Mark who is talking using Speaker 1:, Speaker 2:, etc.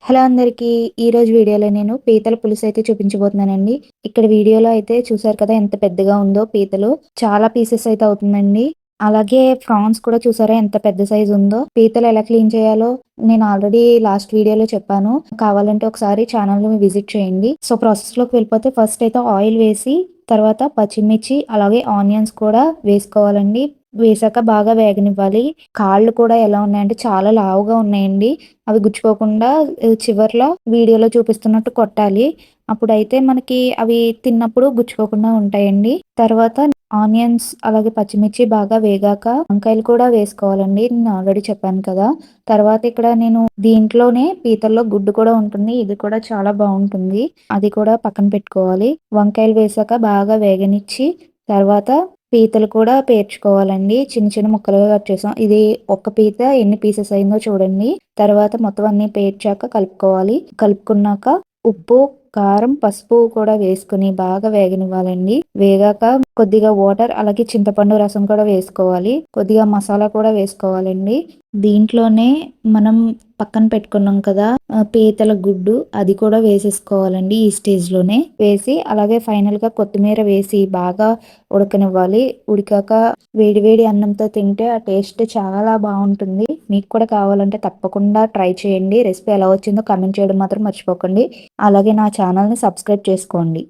Speaker 1: Hello అందరికీ. ఈరోజు వీడియోలో నేను పీతల పులుసయితే చూపించబోతున్నానండి. ఇక్కడ వీడియోలో అయితే చూసారు కదా ఎంత పెద్దగా ఉందో పీతలు. చాలా పీసెస్ అయితే అవుతుందండి. అలాగే ప్రాన్స్ కూడా చూసారా ఎంత పెద్ద సైజు ఉందో. పీతలు ఎలా క్లీన్ చేయాలో నేను ఆల్రెడీ లాస్ట్ వీడియోలో చెప్పాను. కావాలంటే ఒకసారి ఛానల్‌ని విజిట్ చేయండి. సో, ప్రాసెస్‌లోకి వెళ్ళిపోతే ఫస్ట్ అయితే ఆయిల్ వేసి, తర్వాత పచ్చిమిర్చి అలాగే ఆనియన్స్ కూడా వేసుకోవాలండి. వేశాక బాగా వేగనివ్వాలి. కాళ్ళు కూడా ఎలా ఉన్నాయంటే చాలా లావుగా ఉన్నాయండి. అవి గుచ్చుకోకుండా చివర్లో వీడియోలో చూపిస్తున్నట్టు కొట్టాలి. అప్పుడైతే మనకి అవి తిన్నప్పుడు గుచ్చుకోకుండా ఉంటాయండి. తర్వాత ఆనియన్స్ అలాగే పచ్చిమిర్చి బాగా వేగాక వంకాయలు కూడా వేసుకోవాలండి. నేను ఆల్రెడీ చెప్పాను కదా! తర్వాత ఇక్కడ నేను దీంట్లోనే పీతల్లో గుడ్డు కూడా ఉంటుంది. ఇది కూడా చాలా బావుంటుంది. అది కూడా పక్కన పెట్టుకోవాలి. వంకాయలు వేశాక బాగా వేగనిచ్చి తర్వాత పీతలు కూడా పేర్చుకోవాలండి. చిన్న చిన్న ముక్కలుగా కట్ చేసాం. ఇది ఒక్క పీత ఎన్ని పీసెస్ అయిందో చూడండి. తర్వాత మొత్తం అన్నీ పేర్చాక కలుపుకోవాలి. కలుపుకున్నాక ఉప్పు, కారం, పసుపు కూడా వేసుకొని బాగా వేగనివ్వాలండి. వేగాక కొద్దిగా వాటర్ అలాగే చింతపండు రసం కూడా వేసుకోవాలి. కొద్దిగా మసాలా కూడా వేసుకోవాలండి. దీంట్లోనే మనం పక్కన పెట్టుకున్నాం కదా పీతల గుడ్డు అది కూడా వేసేసుకోవాలండి ఈ స్టేజ్‌లోనే. వేసి అలాగే ఫైనల్‌గా కొత్తిమీర వేసి బాగా ఉడకనివ్వాలి. ఉడికాక వేడి వేడి అన్నంతో తింటే ఆ టేస్ట్ చాలా బావుంటుంది. మీకు కూడా కావాలంటే తప్పకుండా ట్రై చేయండి. రెసిపీ ఎలా వచ్చిందో కామెంట్ చేయడం మాత్రం మర్చిపోకండి. అలాగే నా ఛానల్‌ని సబ్స్క్రైబ్ చేసుకోండి.